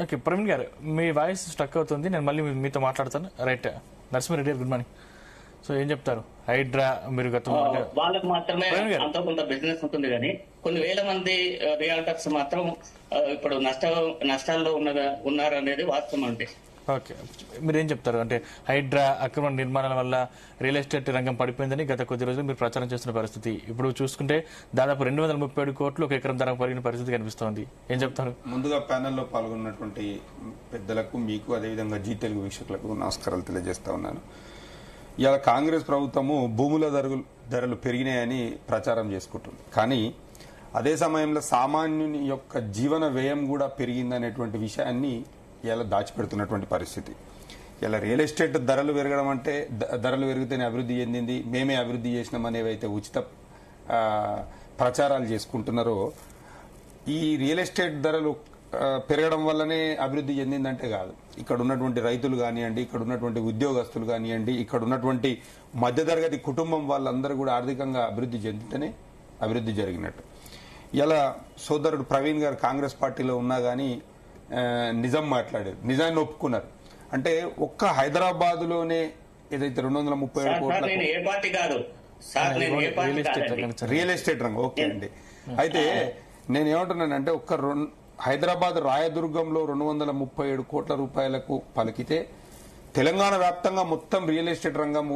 Okay Praveen గారు, మీ voice stuck అవుతుంది, నేను మళ్ళీ మీతో మాట్లాడతాను. రైట్, నరసింహారెడ్డి గారు గుడ్ మార్నింగ్. సో ఏం చెప్తారు? హైడ్రా మీరు వాళ్ళకు మాత్రమే అంత కొంత బిజినెస్ ఉంటుంది, కానీ కొన్ని వేల మంది రియల్టర్స్ మాత్రం ఇప్పుడు నష్టాల్లో ఉన్నారు అనేది వాస్తవం అంటే. ఓకే, మీరు ఏం చెప్తారు? అంటే హైడ్రా అక్రమ నిర్మాణాల వల్ల రియల్ ఎస్టేట్ రంగం పడిపోయిందని గత కొద్ది రోజులు మీరు ప్రచారం చేస్తున్న పరిస్థితి, ఇప్పుడు చూసుకుంటే దాదాపు 237 కోట్లు ఒక ఎకరం ధర పెరిగిన పరిస్థితి కనిపిస్తోంది. ఏం చెప్తారు? ముందుగా ప్యానెల్లో పాల్గొన్నటువంటి పెద్దలకు, మీకు, అదేవిధంగా జీ తెలుగు వీక్షకులకు నమస్కారాలు తెలియజేస్తా ఉన్నాను. ఇలా కాంగ్రెస్ ప్రభుత్వము భూముల ధరలు పెరిగినాయని ప్రచారం చేసుకుంటుంది, కానీ అదే సమయంలో సామాన్యుని యొక్క జీవన వ్యయం కూడా పెరిగిందనేటువంటి విషయాన్ని ఇలా దాచిపెడుతున్నటువంటి పరిస్థితి. ఇలా రియల్ ఎస్టేట్ ధరలు పెరగడం అంటే ధరలు పెరిగితేనే అభివృద్ధి చెందింది, మేమే అభివృద్ధి చేసినామనేవైతే ఉచిత ప్రచారాలు చేసుకుంటున్నారో, ఈ రియల్ ఎస్టేట్ ధరలు పెరగడం వల్లనే అభివృద్ధి చెందిందంటే కాదు. ఇక్కడ ఉన్నటువంటి రైతులు కానివ్వండి, ఇక్కడ ఉన్నటువంటి ఉద్యోగస్తులు కానివ్వండి, ఇక్కడ ఉన్నటువంటి మధ్యతరగతి కుటుంబం వాళ్ళందరూ కూడా ఆర్థికంగా అభివృద్ధి చెందితేనే అభివృద్ధి జరిగినట్టు. ఇలా సోదరుడు ప్రవీణ్ గారు కాంగ్రెస్ పార్టీలో ఉన్నా కానీ నిజం మాట్లాడారు, నిజాన్ని ఒప్పుకున్నారు. అంటే ఒక్క హైదరాబాద్ లోనే ఏదైతే 237 కోట్ల రియల్ ఎస్టేట్ రంగం, ఓకే అండి. అయితే నేను ఏమంటున్నానంటే హైదరాబాద్ రాయదుర్గంలో 237 కోట్ల రూపాయలకు పలికితే తెలంగాణ వ్యాప్తంగా మొత్తం రియల్ ఎస్టేట్ రంగం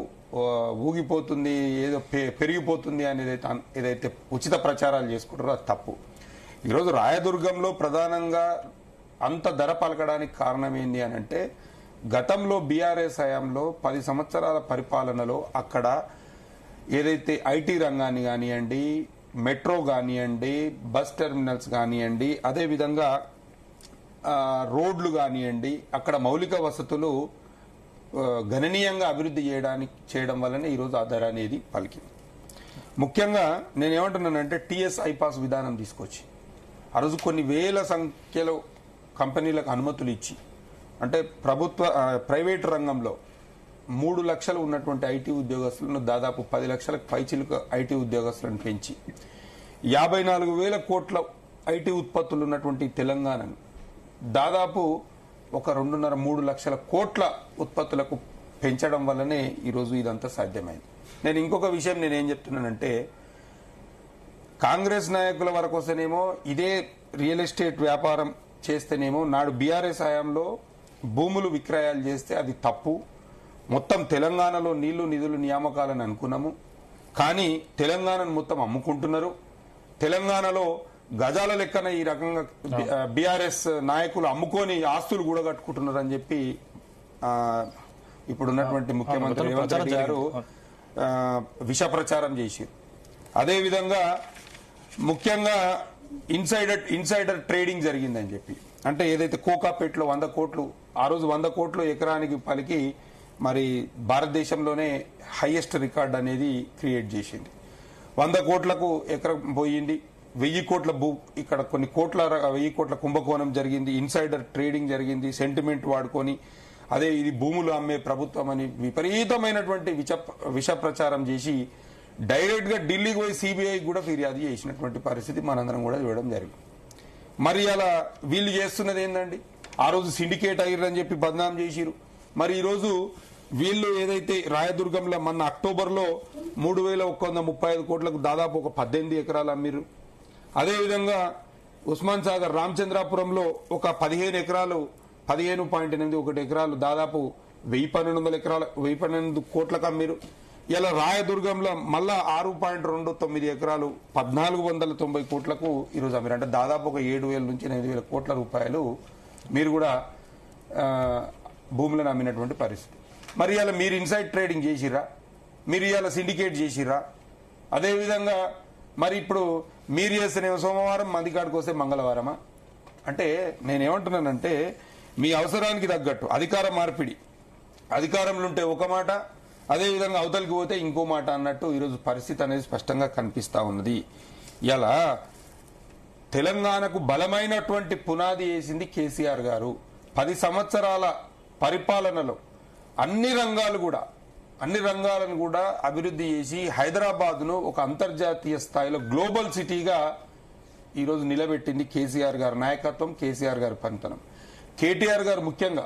ఊగిపోతుంది, ఏదో పెరిగిపోతుంది అనేది ఏదైతే ఉచిత ప్రచారాలు చేసుకుంటారో అది తప్పు. ఈరోజు రాయదుర్గంలో ప్రధానంగా అంత ధర పలకడానికి కారణం ఏంటి అని అంటే, గతంలో బీఆర్ఎస్ హయాంలో 10 సంవత్సరాల పరిపాలనలో అక్కడ ఏదైతే ఐటీ రంగాన్ని కానివ్వండి, మెట్రో కానివ్వండి, బస్ టెర్మినల్స్ కానివ్వండి, అదేవిధంగా రోడ్లు కానివ్వండి, అక్కడ మౌలిక వసతులు గణనీయంగా అభివృద్ధి చేయడం వల్లనే ఈరోజు ఆ ధర అనేది పలికింది. ముఖ్యంగా నేనేమంటున్నానంటే టీఎస్ ఐపాస్ విధానం తీసుకొచ్చి ఆ రోజు కొన్ని వేల సంఖ్యలో కంపెనీలకు అనుమతులు ఇచ్చి, అంటే ప్రైవేట్ రంగంలో 3 లక్షలు ఉన్నటువంటి ఐటీ ఉద్యోగస్తులను దాదాపు 10 లక్షలకు పైచిలుకు ఐటీ ఉద్యోగస్తులను పెంచి 54,000 కోట్ల ఐటీ ఉత్పత్తులు ఉన్నటువంటి తెలంగాణను దాదాపు ఒక 2.5-3 లక్షల కోట్ల ఉత్పత్తులకు పెంచడం వల్లనే ఈరోజు ఇదంతా సాధ్యమైంది. నేను ఇంకొక విషయం నేనేం చెప్తున్నానంటే, కాంగ్రెస్ నాయకుల వరకు వస్తేనేమో ఇదే రియల్ ఎస్టేట్ వ్యాపారం చేస్తేనేమో నాడు బీఆర్ఎస్ హయాంలో భూములు విక్రయాలు చేస్తే అది తప్పు, మొత్తం తెలంగాణలో నీళ్లు నిధులు నియామకాలని అనుకున్నాము, కానీ తెలంగాణను మొత్తం అమ్ముకుంటున్నారు. తెలంగాణలో గజాల లెక్కన ఈ రకంగా బీఆర్ఎస్ నాయకులు అమ్ముకొని ఆస్తులు కూడా కట్టుకుంటున్నారు అని చెప్పి ఇప్పుడున్నటువంటి ముఖ్యమంత్రి రేవంత్ రెడ్డి గారు విష ప్రచారం చేశారు. అదేవిధంగా ముఖ్యంగా ఇన్సైడర్ ట్రేడింగ్ జరిగిందని చెప్పి, అంటే ఏదైతే కోకాపేటలో 100 కోట్లు, ఆ రోజు 100 కోట్లు ఎకరానికి పలికి మరి భారతదేశంలోనే హైయెస్ట్ రికార్డ్ అనేది క్రియేట్ చేసింది. 100 కోట్లకు ఎకరం పోయింది, 1000 కోట్ల ఇక్కడ కొన్ని 1000 కోట్ల కుంభకోణం జరిగింది, ఇన్సైడర్ ట్రేడింగ్ జరిగింది, సెంటిమెంట్ వాడుకొని అదే ఇది భూములు అమ్మే ప్రభుత్వం అని విపరీతమైనటువంటి విష ప్రచారం చేసి డైరెక్ట్ గా ఢిల్లీకి పోయి సిబిఐ కూడా ఫిర్యాదు చేసినటువంటి పరిస్థితి మనందరం కూడా చూడడం జరిగింది. మరి అలా వీళ్ళు చేస్తున్నది ఏందండి? ఆ రోజు సిండికేట్ అయ్యారని చెప్పి బద్నాం చేసిరు. మరి ఈ రోజు వీళ్ళు ఏదైతే రాయదుర్గంలో మొన్న అక్టోబర్లో 3,135 కోట్లకు దాదాపు ఒక 18 ఎకరాలు అమ్మిరు. అదేవిధంగా ఉస్మాన్ సాగర్ రామచంద్రాపురంలో ఒక 15 ఎకరాలు 15.81 ఎకరాలు దాదాపు 1,012 కోట్లకు అమ్మిరు. ఇలా రాయదుర్గంలో మళ్ళా 6.29 ఎకరాలు 1,490 కోట్లకు ఈరోజు అమ్మిరు. అంటే దాదాపు ఒక 7,000 నుంచి 8,000 కోట్ల రూపాయలు మీరు కూడా భూములను అమ్మినటువంటి పరిస్థితి. మరి ఇలా మీరు ఇన్సైడ్ ట్రేడింగ్ చేసిరా, మీరు ఇలా సిండికేట్ చేసిరా? అదేవిధంగా మరి ఇప్పుడు మీరు చేస్తేనేమో సోమవారం, మందికాడికి వస్తే మంగళవారమా? అంటే నేనేమంటున్నానంటే మీ అవసరానికి తగ్గట్టు అధికార మార్పిడి, అధికారంలో ఉంటే ఒక మాట, అదేవిధంగా అవతలికి పోతే ఇంకో మాట అన్నట్టు ఈరోజు పరిస్థితి అనేది స్పష్టంగా కనిపిస్తా ఉన్నది. ఇలా తెలంగాణకు బలమైనటువంటి పునాది వేసింది కేసీఆర్ గారు. 10 సంవత్సరాల పరిపాలనలో అన్ని రంగాలను కూడా అభివృద్ధి చేసి హైదరాబాద్ను ఒక అంతర్జాతీయ స్థాయిలో గ్లోబల్ సిటీగా ఈరోజు నిలబెట్టింది కేసీఆర్ గారి నాయకత్వం, కేసీఆర్ గారి పనితనం. కేటీఆర్ గారు ముఖ్యంగా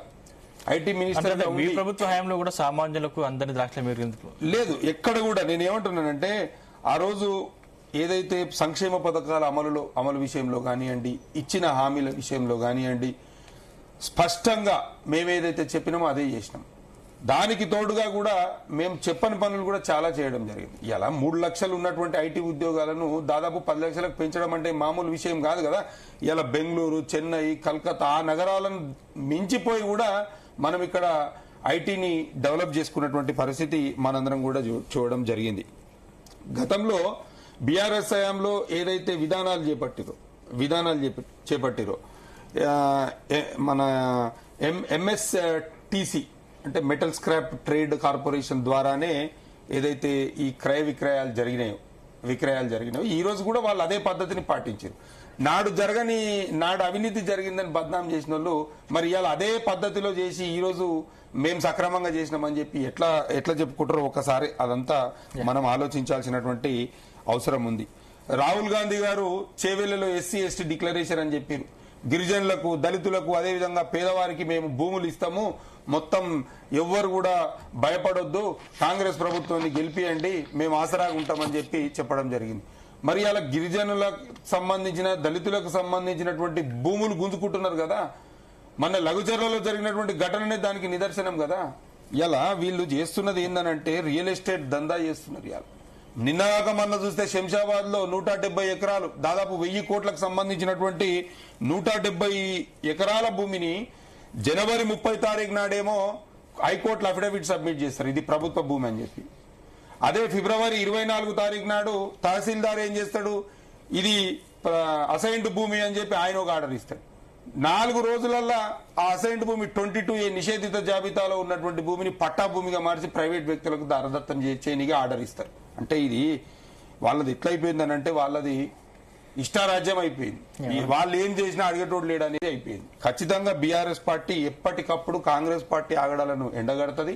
ఐటీ మినిస్టర్ అంటే మీ ప్రభుత్వ హయాంలో కూడా సామాన్యులకు అందరి ద్రాక్ష మీరు ఎందుకు లేదు ఎక్కడ కూడా నేను ఏమంటున్నానంటే ఆ రోజు ఏదైతే సంక్షేమ పథకాల అమలు విషయంలో కానివ్వండి, ఇచ్చిన హామీల విషయంలో కానివ్వండి, స్పష్టంగా మేమేదైతే చెప్పినామో అదే చేసినాం. దానికి తోడుగా కూడా మేము చెప్పని పనులు కూడా చాలా చేయడం జరిగింది. ఇలా 3 లక్షలు ఉన్నటువంటి ఐటీ ఉద్యోగాలను దాదాపు 10 లక్షలకు పెంచడం అంటే మామూలు విషయం కాదు కదా. ఇలా బెంగళూరు, చెన్నై, కల్కత్తా ఆ నగరాలను మించిపోయి కూడా మనం ఇక్కడ ఐటీని డెవలప్ చేసుకున్నటువంటి పరిస్థితి మనందరం కూడా చూడడం జరిగింది. గతంలో బీఆర్ఎస్ హయాంలో ఏదైతే విధానాలు చేపట్టిరో మన ఎంఎస్టీసీ అంటే మెటల్ స్క్రాప్ ట్రేడ్ కార్పొరేషన్ ద్వారానే ఏదైతే ఈ క్రయ విక్రయాలు జరిగినాయో ఈ రోజు కూడా వాళ్ళు అదే పద్ధతిని పాటించారు. నాడు అవినీతి జరిగిందని బద్నాం చేసిన వాళ్ళు మరి ఇవాళ అదే పద్ధతిలో చేసి ఈ రోజు మేము సక్రమంగా చేసినామని చెప్పి ఎట్లా చెప్పుకుంటారో ఒకసారి అదంతా మనం ఆలోచించాల్సినటువంటి అవసరం ఉంది. రాహుల్ గాంధీ గారు చేవెళ్లలో ఎస్సీ ఎస్టీ డిక్లరేషన్ అని చెప్పారు. గిరిజనులకు, దళితులకు, అదేవిధంగా పేదవారికి మేము భూములు ఇస్తాము, మొత్తం ఎవ్వరు కూడా భయపడొద్దు, కాంగ్రెస్ ప్రభుత్వాన్ని గెలిపియండి, మేము ఆసరాగా ఉంటామని చెప్పి చెప్పడం జరిగింది. మరి అలా గిరిజనులకు సంబంధించిన, దళితులకు సంబంధించినటువంటి భూములు గుంజుకుంటున్నారు కదా. మన లఘుచర్లలో జరిగినటువంటి ఘటననే దానికి నిదర్శనం కదా. ఇలా వీళ్ళు చేస్తున్నది ఏందనంటే రియల్ ఎస్టేట్ దందా చేస్తున్నారు. ఇలా నిన్నగాక మొన్న చూస్తే శంషాబాద్ లో 170 ఎకరాలు, దాదాపు 1000 కోట్లకు సంబంధించినటువంటి 170 ఎకరాల భూమిని జనవరి 30 తారీఖు నాడేమో హైకోర్టులో అఫిడవిట్ సబ్మిట్ చేస్తారు, ఇది ప్రభుత్వ భూమి అని చెప్పి. అదే ఫిబ్రవరి 24 తారీఖు నాడు తహసీల్దార్ ఏం చేస్తాడు, ఇది అసైన్డ్ భూమి అని చెప్పి ఆయన ఒక ఆర్డర్ ఇస్తాడు. 4 రోజులల్లా ఆ అసైన్డ్ భూమి 22A నిషేధిత జాబితాలో ఉన్నటువంటి భూమిని పట్టా భూమిగా మార్చి ప్రైవేట్ వ్యక్తులకు దారదత్తం చేయనిగా ఆర్డర్ ఇస్తారు. అంటే ఇది వాళ్ళది ఎట్లయిపోయిందని అంటే వాళ్ళది ఇష్టారాజ్యం అయిపోయింది. వాళ్ళు ఏం చేసినా అడిగేటోడు లేడు అనేది అయిపోయింది. ఖచ్చితంగా బీఆర్ఎస్ పార్టీ ఎప్పటికప్పుడు కాంగ్రెస్ పార్టీ ఆగడాలను ఎండగడుతుంది.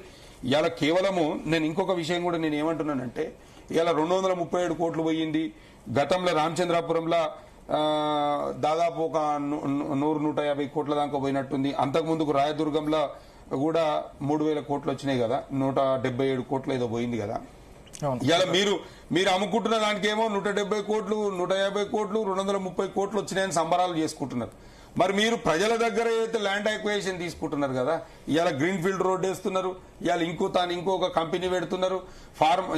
ఇవాళ కేవలము నేను ఇంకొక విషయం కూడా నేను ఏమంటున్నానంటే ఇవాళ 237 కోట్లు పోయింది. గతంలో రామచంద్రాపురంలో దాదాపు ఒక 100-150 కోట్ల దాకా పోయినట్టుంది. అంతకుముందుకు రాయదుర్గంలో కూడా 3000 కోట్లు వచ్చినాయి కదా, 177 కోట్లు ఏదో పోయింది కదా. ఇలా మీరు అమ్ముకుంటున్న దానికేమో 170 కోట్లు, 150 కోట్లు, 230 కోట్లు వచ్చినాయని సంబరాలు చేసుకుంటున్నారు. మరి మీరు ప్రజల దగ్గర ఏదైతే ల్యాండ్ అక్వైజేషన్ తీసుకుంటున్నారు కదా, ఇవాళ గ్రీన్ ఫీల్డ్ రోడ్ వేస్తున్నారు, ఇవాళ ఇంకొక కంపెనీ పెడుతున్నారు,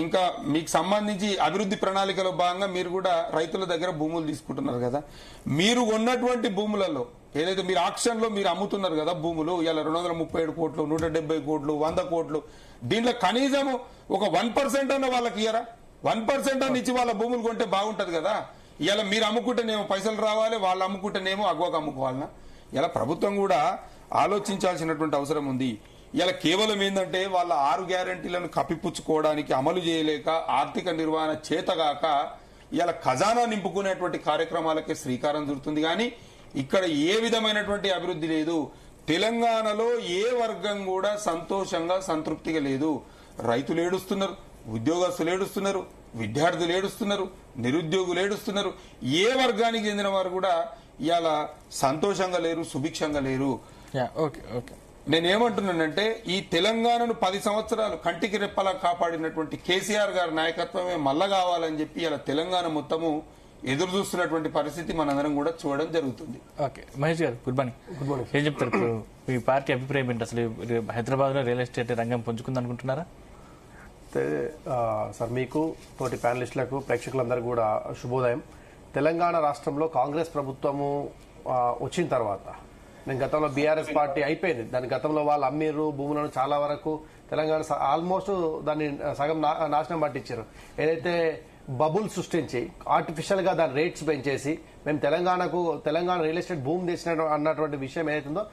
ఇంకా మీకు సంబంధించి అభివృద్ధి ప్రణాళికలో భాగంగా మీరు కూడా రైతుల దగ్గర భూములు తీసుకుంటున్నారు కదా. మీరు ఉన్నటువంటి భూములలో ఏదైతే మీరు ఆక్షన్ లో మీరు అమ్ముతున్నారు కదా భూములు, ఇవాళ 237 కోట్లు, 170 కోట్లు, 100 కోట్లు, దీంట్లో కనీసం ఒక 1% అన్న వాళ్ళకి ఇయ్యరా? 1% అని ఇచ్చి వాళ్ళ భూములు కొంటే బాగుంటది కదా. ఇలా మీరు అమ్ముకుంటేనేమో పైసలు రావాలి, వాళ్ళు అమ్ముకుంటేనేమో అగ్వగా అమ్ముకోవాలన్నా. ఇలా ప్రభుత్వం కూడా ఆలోచించాల్సినటువంటి అవసరం ఉంది. ఇలా కేవలం ఏంటంటే వాళ్ళ 6 గ్యారంటీలను కప్పిపుచ్చుకోవడానికి అమలు చేయలేక, ఆర్థిక నిర్వహణ చేతగాక ఇలా ఖజానా నింపుకునేటువంటి కార్యక్రమాలకే శ్రీకారం చుడుతుంది. కానీ ఇక్కడ ఏ విధమైనటువంటి అభివృద్ధి లేదు. తెలంగాణలో ఏ వర్గం కూడా సంతోషంగా, సంతృప్తిగా లేదు. రైతులు ఏడుస్తున్నారు, ఉద్యోగస్తులు ఏడుస్తున్నారు, విద్యార్థులు ఏడుస్తున్నారు, నిరుద్యోగులు ఏడుస్తున్నారు. ఏ వర్గానికి చెందిన వారు కూడా ఇవాళ సంతోషంగా లేరు, సుభిక్షంగా లేరు. నేనేమంటున్నానంటే ఈ తెలంగాణను 10 సంవత్సరాలు కంటికి రెప్పలా కాపాడినటువంటి కేసీఆర్ గారి నాయకత్వమే మళ్ళా కావాలని చెప్పి ఇలా తెలంగాణ మొత్తము ఎదురు చూస్తున్నటువంటి పరిస్థితి మనందరం కూడా చూడడం జరుగుతుంది. ఓకే, మహేష్ గారు గుడ్ మార్నింగ్. ఏం చెప్తారు ఇప్పుడు మీ పార్టీ అభిప్రాయం ఏంటి? అసలు హైదరాబాద్ లో రియల్ ఎస్టేట్ రంగం పుంజుకుంది అనుకుంటున్నారా? సార్, మీకు తోటి ప్యానలిస్టులకు, ప్రేక్షకులందరూ కూడా శుభోదయం. తెలంగాణ రాష్ట్రంలో కాంగ్రెస్ ప్రభుత్వము వచ్చిన తర్వాత, నేను గతంలో బీఆర్ఎస్ పార్టీ అయిపోయింది, దాని గతంలో వాళ్ళు అమ్మిర్రు భూములను, చాలా వరకు తెలంగాణ ఆల్మోస్ట్ దాన్ని సగం నాశనం పట్టించారు. ఏదైతే బబుల్ సృష్టించి ఆర్టిఫిషియల్ గా దాని రేట్స్ పెంచేసి మేము తెలంగాణ రియల్ ఎస్టేట్ భూమి తెచ్చిన అన్నటువంటి విషయం ఏదైతుందో